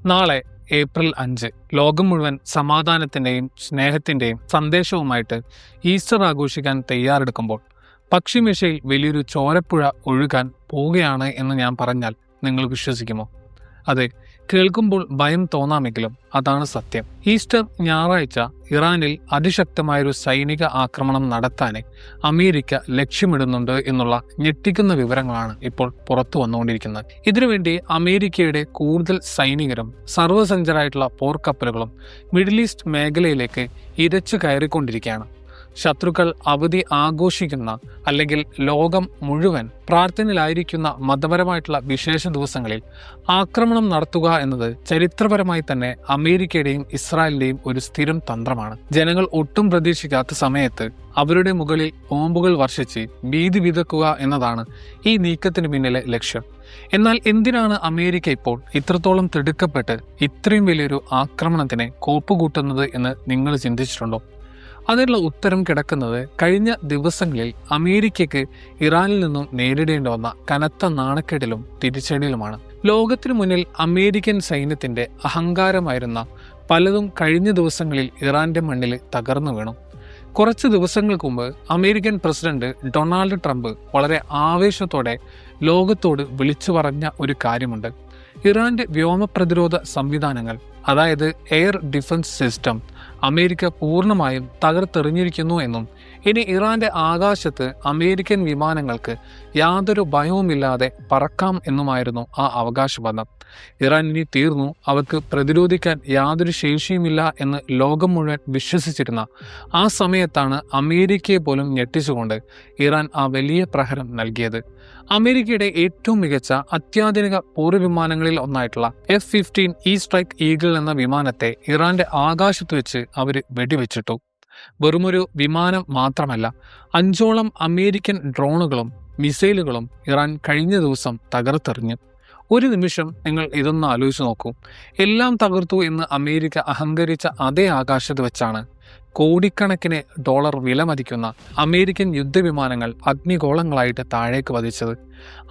നാളെ ഏപ്രിൽ 5 ലോകം മുഴുവൻ സമാധാനത്തിൻ്റെയും സ്നേഹത്തിൻ്റെയും സന്ദേശവുമായിട്ട് ഈസ്റ്റർ ആഘോഷിക്കാൻ തയ്യാറെടുക്കുമ്പോൾ പക്ഷിമേശയിൽ വലിയൊരു ചോരപ്പുഴ ഒഴുകാൻ പോവുകയാണ് എന്ന് ഞാൻ പറഞ്ഞാൽ നിങ്ങൾ വിശ്വസിക്കുമോ? അതെ, കേൾക്കുമ്പോൾ ഭയം തോന്നാമെങ്കിലും അതാണ് സത്യം. ഈസ്റ്റർ ഞായറാഴ്ച ഇറാനിൽ അതിശക്തമായൊരു സൈനിക ആക്രമണം നടത്താൻ അമേരിക്ക ലക്ഷ്യമിടുന്നുണ്ട് എന്നുള്ള ഞെട്ടിക്കുന്ന വിവരങ്ങളാണ് ഇപ്പോൾ പുറത്തു വന്നുകൊണ്ടിരിക്കുന്നത്. ഇതിനുവേണ്ടി അമേരിക്കയുടെ കൂടുതൽ സൈനികരും സർവ്വസജ്ജരായിട്ടുള്ള പോർക്കപ്പലുകളും മിഡിൽ ഈസ്റ്റ് മേഖലയിലേക്ക് ഇരച്ചു കയറിക്കൊണ്ടിരിക്കുകയാണ്. ശത്രുക്കൾ അവധി ആഘോഷിക്കുന്ന അല്ലെങ്കിൽ ലോകം മുഴുവൻ പ്രാർത്ഥനയിലായിരിക്കുന്ന മതപരമായിട്ടുള്ള വിശേഷ ദിവസങ്ങളിൽ ആക്രമണം നടത്തുക എന്നത് ചരിത്രപരമായി തന്നെ അമേരിക്കയുടെയും ഇസ്രായേലിന്റെയും ഒരു സ്ഥിരം തന്ത്രമാണ്. ജനങ്ങൾ ഒട്ടും പ്രതീക്ഷിക്കാത്ത സമയത്ത് അവരുടെ മുകളിൽ ബോംബുകൾ വർഷിച്ച് ഭീതി വിതക്കുക എന്നതാണ് ഈ നീക്കത്തിന് പിന്നിലെ ലക്ഷ്യം. എന്നാൽ എന്തിനാണ് അമേരിക്ക ഇപ്പോൾ ഇത്രത്തോളം തിടുക്കപ്പെട്ട് ഇത്രയും വലിയൊരു ആക്രമണത്തിന് കോപ്പുകൂട്ടുന്നത് എന്ന് നിങ്ങൾ ചിന്തിച്ചിട്ടുണ്ടോ? അതിനുള്ള ഉത്തരം കിടക്കുന്നത് കഴിഞ്ഞ ദിവസങ്ങളിൽ അമേരിക്കയ്ക്ക് ഇറാനിൽ നിന്നും നേരിടേണ്ടി വന്ന കനത്ത നാണക്കേടിലും തിരിച്ചടിയിലുമാണ്. ലോകത്തിനു മുന്നിൽ അമേരിക്കൻ സൈന്യത്തിന്റെ അഹങ്കാരമായിരുന്ന പലതും കഴിഞ്ഞ ദിവസങ്ങളിൽ ഇറാന്റെ മണ്ണിൽ തകർന്നു വീണു. കുറച്ച് ദിവസങ്ങൾക്ക് മുമ്പ് അമേരിക്കൻ പ്രസിഡന്റ് ഡൊണാൾഡ് ട്രംപ് വളരെ ആവേശത്തോടെ ലോകത്തോട് വിളിച്ചു പറഞ്ഞ ഒരു കാര്യമുണ്ട്. ഇറാന്റെ വ്യോമ പ്രതിരോധ സംവിധാനങ്ങൾ, അതായത് എയർ ഡിഫൻസ് സിസ്റ്റം, അമേരിക്ക പൂർണ്ണമായും തകർത്തെറിഞ്ഞിരിക്കുന്നു എന്നും ഇനി ഇറാന്റെ ആകാശത്ത് അമേരിക്കൻ വിമാനങ്ങൾക്ക് യാതൊരു ഭയവുമില്ലാതെ പറക്കാം എന്നുമായിരുന്നു ആ അവകാശവാദം. ഇറാൻ ഇനി തീർന്നു, അവർക്ക് പ്രതിരോധിക്കാൻ യാതൊരു ശേഷിയുമില്ല എന്ന് ലോകം മുഴുവൻ വിശ്വസിച്ചിരുന്ന ആ സമയത്താണ് അമേരിക്കയെ പോലും ഞെട്ടിച്ചുകൊണ്ട് ഇറാൻ ആ വലിയ പ്രഹരം നൽകിയത്. അമേരിക്കയുടെ ഏറ്റവും മികച്ച അത്യാധുനിക പോർവിമാനങ്ങളിൽ ഒന്നായിട്ടുള്ള F-15 ഇ സ്ട്രൈക്ക് ഈഗിൾ എന്ന വിമാനത്തെ ഇറാന്റെ ആകാശത്ത് വെച്ച് അവർ വെടിവെച്ചിട്ടു. വെറുമൊരു വിമാനം മാത്രമല്ല, 5ഓളം അമേരിക്കൻ ഡ്രോണുകളും മിസൈലുകളും ഇറാൻ കഴിഞ്ഞ ദിവസം തകർത്തെറിഞ്ഞു. ഒരു നിമിഷം നിങ്ങൾ ഇതൊന്ന് ആലോചിച്ച് നോക്കൂ. എല്ലാം തകർത്തു എന്ന് അമേരിക്ക അഹങ്കരിച്ച അതേ ആകാശത്ത് വെച്ചാണ് കോടിക്കണക്കിന് ഡോളർ വിലമതിക്കുന്ന അമേരിക്കൻ യുദ്ധവിമാനങ്ങൾ അഗ്നിഗോളങ്ങളായിട്ട് താഴേക്ക് പതിച്ചത്.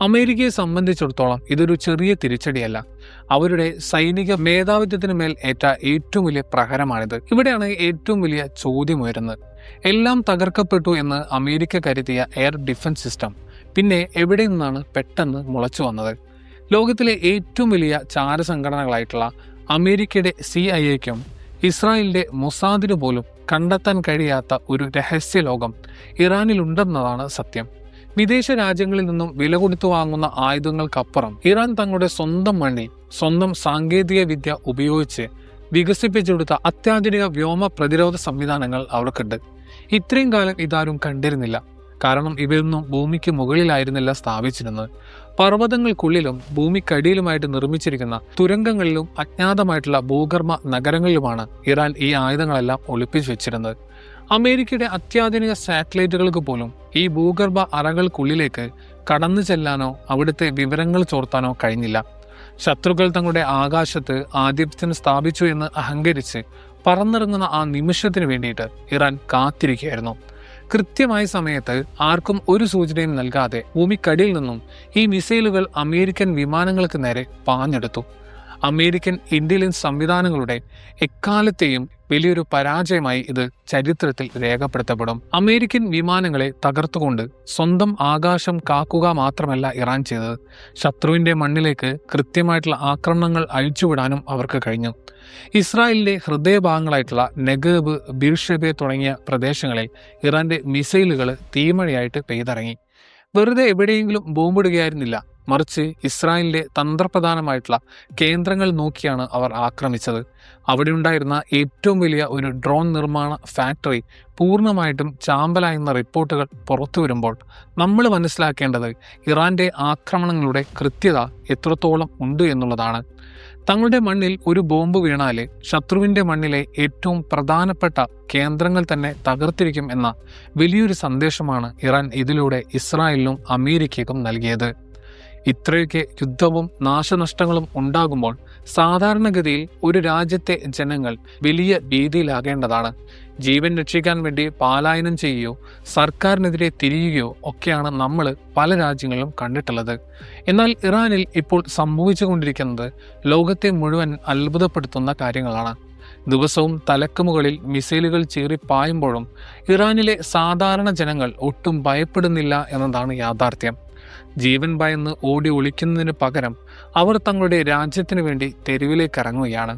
അമേരിക്കയെ സംബന്ധിച്ചിടത്തോളം ഇതൊരു ചെറിയ തിരിച്ചടിയല്ല, അവരുടെ സൈനിക മേധാവിത്വത്തിന് മേൽ ഏറ്റ ഏറ്റവും വലിയ പ്രഹരമാണിത്. ഇവിടെയാണ് ഏറ്റവും വലിയ ചോദ്യം ഉയരുന്നത്. എല്ലാം തകർക്കപ്പെട്ടു എന്ന് അമേരിക്ക കരുതിയ എയർ ഡിഫൻസ് സിസ്റ്റം പിന്നെ എവിടെ നിന്നാണ് പെട്ടെന്ന് മുളച്ചു വന്നത്? ലോകത്തിലെ ഏറ്റവും വലിയ ചാരസംഘടനകളായിട്ടുള്ള അമേരിക്കയുടെ CIA-ക്കും ഇസ്രായേലിന്റെ മൊസാദിന് പോലും കണ്ടെത്താൻ കഴിയാത്ത ഒരു രഹസ്യ ലോകം ഇറാനിലുണ്ടെന്നതാണ് സത്യം. വിദേശ രാജ്യങ്ങളിൽ നിന്നും വില കൊടുത്തു വാങ്ങുന്ന ആയുധങ്ങൾക്കപ്പുറം ഇറാൻ തങ്ങളുടെ സ്വന്തം മണ്ണിൽ സ്വന്തം സാങ്കേതിക വിദ്യ ഉപയോഗിച്ച് വികസിപ്പിച്ചെടുത്ത അത്യാധുനിക വ്യോമ പ്രതിരോധ സംവിധാനങ്ങൾ അവർക്കുണ്ട്. ഇത്രയും കാലം ഇതാരും കണ്ടിരുന്നില്ല. കാരണം ഇവയൊന്നും ഭൂമിക്ക് മുകളിലായിരുന്നില്ല സ്ഥാപിച്ചിരുന്നത്. പർവ്വതങ്ങൾക്കുള്ളിലും ഭൂമിക്കടിയിലുമായിട്ട് നിർമ്മിച്ചിരിക്കുന്ന തുരങ്കങ്ങളിലും അജ്ഞാതമായിട്ടുള്ള ഭൂഗർഭ നഗരങ്ങളിലുമാണ് ഇറാൻ ഈ ആയുധങ്ങളെല്ലാം ഒളിപ്പിച്ചു വെച്ചിരുന്നത്. അമേരിക്കയുടെ അത്യാധുനിക സാറ്റലൈറ്റുകൾക്ക് പോലും ഈ ഭൂഗർഭ അറകൾക്കുള്ളിലേക്ക് കടന്നു ചെല്ലാനോ അവിടുത്തെ വിവരങ്ങൾ ചോർത്താനോ കഴിഞ്ഞില്ല. ശത്രുക്കൾ തങ്ങളുടെ ആകാശത്ത് ആധിപത്യം സ്ഥാപിച്ചു എന്ന് അഹങ്കരിച്ച് പറന്നിറങ്ങുന്ന ആ നിമിഷത്തിന് വേണ്ടിയിട്ട് ഇറാൻ കാത്തിരിക്കുകയായിരുന്നു. കൃത്യമായ സമയത്ത് ആർക്കും ഒരു സൂചനയും നൽകാതെ ഭൂമിക്കടിയിൽ നിന്നും ഈ മിസൈലുകൾ അമേരിക്കൻ വിമാനങ്ങൾക്ക് നേരെ പാഞ്ഞെടുത്തു. അമേരിക്കൻ ഇന്റലിജൻസ് സംവിധാനങ്ങളുടെ എക്കാലത്തെയും വലിയൊരു പരാജയമായി ഇത് ചരിത്രത്തിൽ രേഖപ്പെടുത്തപ്പെടും. അമേരിക്കൻ വിമാനങ്ങളെ തകർത്തുകൊണ്ട് സ്വന്തം ആകാശം കാക്കുക മാത്രമല്ല ഇറാൻ ചെയ്തത്, ശത്രുവിന്റെ മണ്ണിലേക്ക് കൃത്യമായിട്ടുള്ള ആക്രമണങ്ങൾ അഴിച്ചുവിടാനും അവർക്ക് കഴിഞ്ഞു. ഇസ്രായേലിന്റെ ഹൃദയഭാഗങ്ങളായിട്ടുള്ള നെഗബ്, ബീർഷെബെ തുടങ്ങിയ പ്രദേശങ്ങളിൽ ഇറാന്റെ മിസൈലുകൾ തീമഴയായിട്ട് പെയ്തിറങ്ങി. വെറുതെ എവിടെയെങ്കിലും ബോംബിടുകയായിരുന്നില്ല, മറിച്ച് ഇസ്രായേലിന്റെ തന്ത്രപ്രധാനമായിട്ടുള്ള കേന്ദ്രങ്ങൾ നോക്കിയാണ് അവർ ആക്രമിച്ചത്. അവിടെ ഉണ്ടായിരുന്ന ഏറ്റവും വലിയ ഒരു ഡ്രോൺ നിർമ്മാണ ഫാക്ടറി പൂർണ്ണമായിട്ടും ചാമ്പലായെന്ന റിപ്പോർട്ടുകൾ പുറത്തു വരുമ്പോൾ നമ്മൾ മനസ്സിലാക്കേണ്ടത് ഇറാന്റെ ആക്രമണങ്ങളുടെ കൃത്യത എത്രത്തോളം ഉണ്ട് എന്നുള്ളതാണ്. തങ്ങളുടെ മണ്ണിൽ ഒരു ബോംബ് വീണാൽ ശത്രുവിൻ്റെ മണ്ണിലെ ഏറ്റവും പ്രധാനപ്പെട്ട കേന്ദ്രങ്ങൾ തന്നെ തകർത്തിരിക്കും എന്ന വലിയൊരു സന്ദേശമാണ് ഇറാൻ ഇതിലൂടെ ഇസ്രായേലിനും അമേരിക്കയ്ക്കും നൽകിയത്. ഇത്രയൊക്കെ യുദ്ധവും നാശനഷ്ടങ്ങളും ഉണ്ടാകുമ്പോൾ സാധാരണഗതിയിൽ ഒരു രാജ്യത്തെ ജനങ്ങൾ വലിയ ഭീതിയിലാകേണ്ടതാണ്. ജീവൻ രക്ഷിക്കാൻ വേണ്ടി പലായനം ചെയ്യുകയോ സർക്കാരിനെതിരെ തിരിയുകയോ ഒക്കെയാണ് നമ്മൾ പല രാജ്യങ്ങളിലും കണ്ടിട്ടുള്ളത്. എന്നാൽ ഇറാനിൽ ഇപ്പോൾ സംഭവിച്ചുകൊണ്ടിരിക്കുന്നത് ലോകത്തെ മുഴുവൻ അത്ഭുതപ്പെടുത്തുന്ന കാര്യങ്ങളാണ്. ദിവസവും തലക്ക് മുകളിൽ മിസൈലുകൾ ചീറിപ്പായുമ്പോഴും ഇറാനിലെ സാധാരണ ജനങ്ങൾ ഒട്ടും ഭയപ്പെടുന്നില്ല എന്നതാണ് യാഥാർത്ഥ്യം. ജീവൻ ഭയന്ന് ഓടി ഒളിക്കുന്നതിന് പകരം അവർ തങ്ങളുടെ രാജ്യത്തിന് വേണ്ടി തെരുവിലേക്ക് ഇറങ്ങുകയാണ്.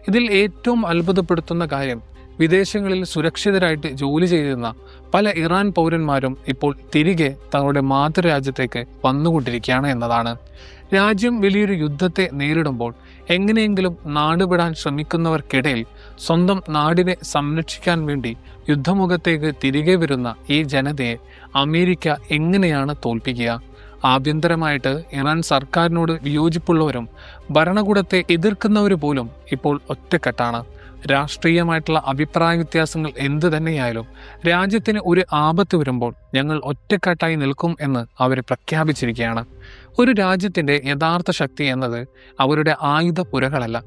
ഇതിൽ ഏറ്റവും അത്ഭുതപ്പെടുത്തുന്ന കാര്യം, വിദേശങ്ങളിൽ സുരക്ഷിതരായിട്ട് ജോലി ചെയ്തിരുന്ന പല ഇറാൻ പൗരന്മാരും ഇപ്പോൾ തിരികെ തങ്ങളുടെ മാതൃരാജ്യത്തേക്ക് വന്നുകൊണ്ടിരിക്കുകയാണ് എന്നതാണ്. രാജ്യം വലിയൊരു യുദ്ധത്തെ നേരിടുമ്പോൾ എങ്ങനെയെങ്കിലും നാടുവിടാൻ ശ്രമിക്കുന്നവർക്കിടയിൽ സ്വന്തം നാടിനെ സംരക്ഷിക്കാൻ വേണ്ടി യുദ്ധമുഖത്തേക്ക് തിരികെ വരുന്ന ഈ ജനതയെ അമേരിക്ക എങ്ങനെയാണ് തോൽപ്പിക്കുക? ആഭ്യന്തരമായിട്ട് ഇറാൻ സർക്കാരിനോട് വിയോജിപ്പുള്ളവരും ഭരണകൂടത്തെ എതിർക്കുന്നവർ പോലും ഇപ്പോൾ ഒറ്റക്കെട്ടാണ്. രാഷ്ട്രീയമായിട്ടുള്ള അഭിപ്രായ വ്യത്യാസങ്ങൾ എന്തു തന്നെയായാലും രാജ്യത്തിന് ഒരു ആപത്ത് വരുമ്പോൾ ഞങ്ങൾ ഒറ്റക്കെട്ടായി നിൽക്കും എന്ന് അവർ പ്രഖ്യാപിച്ചിരിക്കുകയാണ്. ഒരു രാജ്യത്തിൻ്റെ യഥാർത്ഥ ശക്തി എന്നത് അവരുടെ ആയുധ പുരകളല്ല,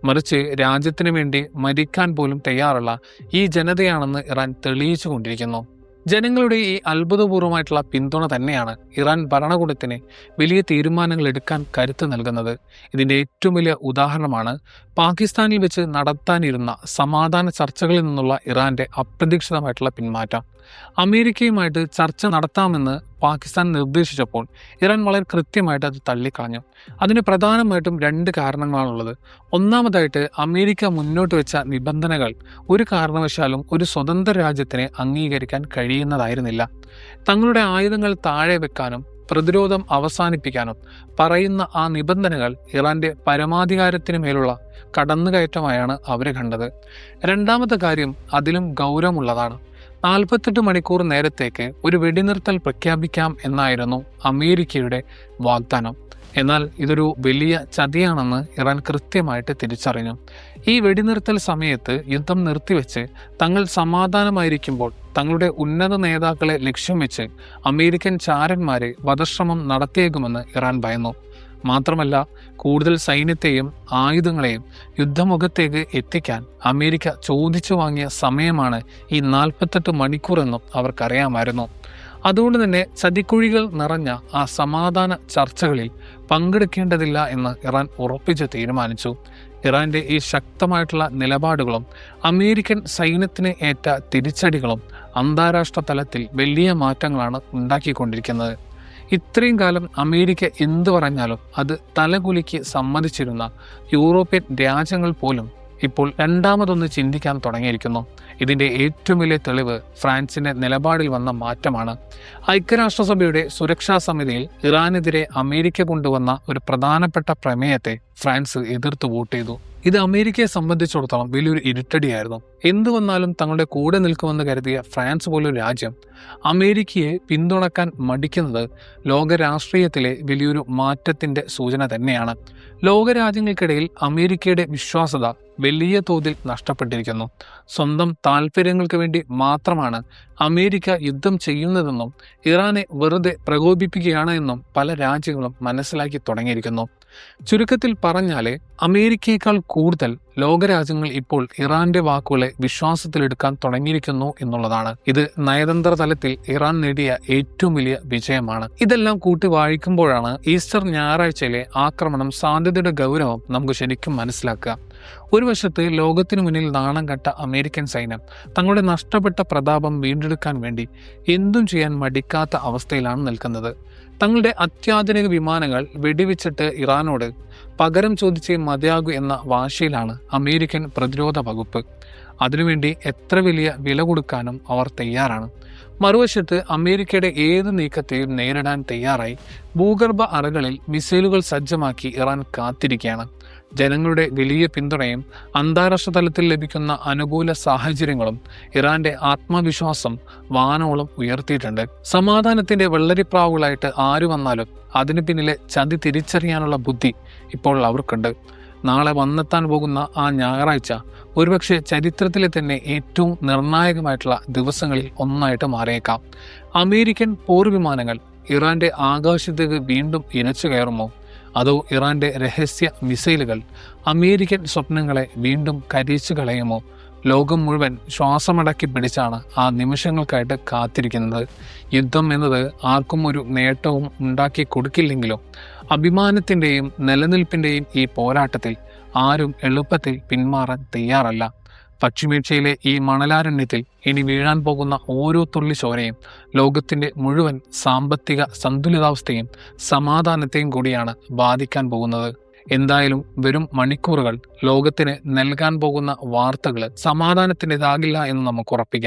മറിച്ച് രാജ്യത്തിന് വേണ്ടി മരിക്കാൻ പോലും തയ്യാറുള്ള ഈ ജനതയാണെന്ന് ഇറാൻ തെളിയിച്ചു കൊണ്ടിരിക്കുന്നു. ജനങ്ങളുടെ ഈ അത്ഭുതപൂർവ്വമായിട്ടുള്ള പിന്തുണ തന്നെയാണ് ഇറാൻ ഭരണകൂടത്തിന് വലിയ തീരുമാനങ്ങൾ എടുക്കാൻ കരുത്ത് നൽകുന്നത്. ഇതിൻ്റെ ഏറ്റവും വലിയ ഉദാഹരണമാണ് പാകിസ്ഥാനിൽ വെച്ച് നടത്താനിരുന്ന സമാധാന ചർച്ചകളിൽ നിന്നുള്ള ഇറാന്റെ അപ്രതീക്ഷിതമായിട്ടുള്ള പിന്മാറ്റം. അമേരിക്കയുമായിട്ട് ചർച്ച നടത്താമെന്ന് പാകിസ്ഥാൻ നിർദ്ദേശിച്ചപ്പോൾ ഇറാൻ വളരെ കൃത്യമായിട്ട് അത് തള്ളിക്കളഞ്ഞു. അതിന് പ്രധാനമായിട്ടും 2 കാരണങ്ങളാണുള്ളത്. ഒന്നാമതായിട്ട്, അമേരിക്ക മുന്നോട്ട് വെച്ച നിബന്ധനകൾ ഒരു കാരണവശാലും ഒരു സ്വതന്ത്ര രാജ്യത്തിന് അംഗീകരിക്കാൻ കഴിയുന്നതായിരുന്നില്ല. തങ്ങളുടെ ആയുധങ്ങൾ താഴെ വെക്കാനും പ്രതിരോധം അവസാനിപ്പിക്കാനും പറയുന്ന ആ നിബന്ധനകൾ ഇറാന്റെ പരമാധികാരത്തിന് മേലുള്ള കടന്നുകയറ്റമായാണ് അവർ കണ്ടത്. രണ്ടാമത്തെ കാര്യം അതിലും ഗൗരവമുള്ളതാണ്. 48 മണിക്കൂർ നേരത്തേക്ക് ഒരു വെടിനിർത്തൽ പ്രഖ്യാപിക്കാം എന്നായിരുന്നു അമേരിക്കയുടെ വാഗ്ദാനം. എന്നാൽ ഇതൊരു വലിയ ചതിയാണെന്ന് ഇറാൻ കൃത്യമായിട്ട് തിരിച്ചറിഞ്ഞു. ഈ വെടിനിർത്തൽ സമയത്ത് യുദ്ധം നിർത്തിവെച്ച് തങ്ങൾ സമാധാനമായിരിക്കുമ്പോൾ തങ്ങളുടെ ഉന്നത നേതാക്കളെ ലക്ഷ്യം വെച്ച് അമേരിക്കൻ ചാരന്മാരെ വധശ്രമം നടത്തിയേക്കുമെന്ന് ഇറാൻ ഭയന്നു. മാത്രമല്ല, കൂടുതൽ സൈന്യത്തെയും ആയുധങ്ങളെയും യുദ്ധമുഖത്തേക്ക് എത്തിക്കാൻ അമേരിക്ക ചോദിച്ചു വാങ്ങിയ സമയമാണ് ഈ 48 മണിക്കൂർ എന്നും അവർക്കറിയാമായിരുന്നു. അതുകൊണ്ട് തന്നെ ചതിക്കുഴികൾ നിറഞ്ഞ ആ സമാധാന ചർച്ചകളിൽ പങ്കെടുക്കേണ്ടതില്ല എന്ന് ഇറാൻ ഉറപ്പിച്ച് തീരുമാനിച്ചു. ഇറാന്റെ ഈ ശക്തമായിട്ടുള്ള നിലപാടുകളും അമേരിക്കൻ സൈന്യത്തിന് ഏറ്റ തിരിച്ചടികളും അന്താരാഷ്ട്ര തലത്തിൽ വലിയ മാറ്റങ്ങളാണ് ഉണ്ടാക്കിക്കൊണ്ടിരിക്കുന്നത്. ഇത്രയും കാലം അമേരിക്ക എന്തു പറഞ്ഞാലും അത് തലകുലുക്കി സമ്മതിച്ചിരുന്ന യൂറോപ്യൻ രാജ്യങ്ങൾ പോലും ഇപ്പോൾ രണ്ടാമതൊന്ന് ചിന്തിക്കാൻ തുടങ്ങിയിരിക്കുന്നു. ഇതിൻ്റെ ഏറ്റവും വലിയ തെളിവ് ഫ്രാൻസിൻ്റെ നിലപാടിൽ വന്ന മാറ്റമാണ്. ഐക്യരാഷ്ട്രസഭയുടെ സുരക്ഷാ സമിതിയിൽ ഇറാനെതിരെ അമേരിക്ക കൊണ്ടുവന്ന ഒരു പ്രധാനപ്പെട്ട പ്രമേയത്തെ ഫ്രാൻസ് എതിർത്ത് വോട്ട് ചെയ്തു. ഇത് അമേരിക്കയെ സംബന്ധിച്ചിടത്തോളം വലിയൊരു ഇരുട്ടടിയായിരുന്നു. എന്തു വന്നാലും തങ്ങളുടെ കൂടെ നിൽക്കുമെന്ന് കരുതിയ ഫ്രാൻസ് പോലൊരു രാജ്യം അമേരിക്കയെ പിന്തുണക്കാൻ മടിക്കുന്നത് ലോക രാഷ്ട്രീയത്തിലെ വലിയൊരു മാറ്റത്തിൻ്റെ സൂചന തന്നെയാണ്. ലോകരാജ്യങ്ങൾക്കിടയിൽ അമേരിക്കയുടെ വിശ്വാസ്യത വലിയ തോതിൽ നഷ്ടപ്പെട്ടിരിക്കുന്നു. സ്വന്തം താല്പര്യങ്ങൾക്ക് വേണ്ടി മാത്രമാണ് അമേരിക്ക യുദ്ധം ചെയ്യുന്നതെന്നും ഇറാനെ വെറുതെ പ്രകോപിപ്പിക്കുകയാണ് എന്നും പല രാജ്യങ്ങളും മനസ്സിലാക്കി തുടങ്ങിയിരിക്കുന്നു. ചുരുക്കത്തിൽ പറഞ്ഞാൽ അമേരിക്കയേക്കാൾ കൂടുതൽ ലോകരാജ്യങ്ങൾ ഇപ്പോൾ ഇറാന്റെ വാക്കുകളെ വിശ്വാസത്തിലെടുക്കാൻ തുടങ്ങിയിരിക്കുന്നു എന്നുള്ളതാണ്. ഇത് നയതന്ത്ര തലത്തിൽ ഇറാൻ നേടിയ ഏറ്റവും വലിയ വിജയമാണ്. ഇതെല്ലാം കൂട്ടി വായിക്കുമ്പോഴാണ് ഈസ്റ്റർ ഞായറാഴ്ചയിലെ ആക്രമണം സാധ്യതയുടെ ഗൗരവം നമുക്ക് ശരിക്കും മനസ്സിലാക്കുക. ഒരു വശത്ത് ലോകത്തിനു മുന്നിൽ നാണം കെട്ട അമേരിക്കൻ സൈന്യം തങ്ങളുടെ നഷ്ടപ്പെട്ട പ്രതാപം വീണ്ടെടുക്കാൻ വേണ്ടി എന്തും ചെയ്യാൻ മടിക്കാത്ത അവസ്ഥയിലാണ് നിൽക്കുന്നത്. തങ്ങളുടെ അത്യാധുനിക വിമാനങ്ങൾ വെടിവെച്ചിട്ട് ഇറാനോട് പകരം ചോദിച്ചേ മതിയാകൂ എന്ന വാശിയിലാണ് അമേരിക്കൻ പ്രതിരോധ വകുപ്പ്. അതിനുവേണ്ടി എത്ര വലിയ വില കൊടുക്കാനും അവർ തയ്യാറാണ്. മറുവശത്ത് അമേരിക്കയുടെ ഏത് നീക്കത്തെയും നേരിടാൻ തയ്യാറായി ഭൂഗർഭ അറകളിൽ മിസൈലുകൾ സജ്ജമാക്കി ഇറാൻ കാത്തിരിക്കുകയാണ്. ജനങ്ങളുടെ വലിയ പിന്തുണയും അന്താരാഷ്ട്ര തലത്തിൽ ലഭിക്കുന്ന അനുകൂല സാഹചര്യങ്ങളും ഇറാന്റെ ആത്മവിശ്വാസം വാനോളം ഉയർത്തിയിട്ടുണ്ട്. സമാധാനത്തിന്റെ വെള്ളരിപ്രാവുകളായിട്ട് ആര് വന്നാലും അതിന് പിന്നിലെ ചതി തിരിച്ചറിയാനുള്ള ബുദ്ധി ഇപ്പോൾ അവർക്കുണ്ട്. നാളെ വന്നെത്താൻ പോകുന്ന ആ ഞായറാഴ്ച ഒരുപക്ഷെ ചരിത്രത്തിലെ തന്നെ ഏറ്റവും നിർണായകമായിട്ടുള്ള ദിവസങ്ങളിൽ ഒന്നായിട്ട് മാറിയേക്കാം. അമേരിക്കൻ പോർവിമാനങ്ങൾ ഇറാന്റെ ആകാശത്തേക്ക് വീണ്ടും ഇരച്ചു കയറുമോ? അതോ ഇറാന്റെ രഹസ്യ മിസൈലുകൾ അമേരിക്കൻ സ്വപ്നങ്ങളെ വീണ്ടും കരിച്ചു കളയുമോ? ലോകം മുഴുവൻ ശ്വാസമടക്കി പിടിച്ചാണ് ആ നിമിഷങ്ങൾക്കായിട്ട് കാത്തിരിക്കുന്നത്. യുദ്ധം എന്നത് ആർക്കും ഒരു നേട്ടവും ഉണ്ടാക്കി കൊടുക്കില്ലെങ്കിലും അഭിമാനത്തിൻ്റെയും നിലനിൽപ്പിൻ്റെയും ഈ പോരാട്ടത്തിൽ ആരും എളുപ്പത്തിൽ പിന്മാറാൻ തയ്യാറല്ല. പശ്ചിമേഷ്യയിലെ ഈ മണലാരണ്യത്തിൽ ഇനി വീഴാൻ പോകുന്ന ഓരോ തുള്ളി ചോരയും ലോകത്തിൻ്റെ മുഴുവൻ സാമ്പത്തിക സന്തുലിതാവസ്ഥയും സമാധാനത്തെയും കൂടിയാണ് ബാധിക്കാൻ പോകുന്നത്. എന്തായാലും വരും മണിക്കൂറുകൾ ലോകത്തിന് നൽകാൻ പോകുന്ന വാർത്തകൾ സമാധാനത്തിൻ്റെതാകില്ല എന്ന് നമുക്ക് ഉറപ്പിക്കാം.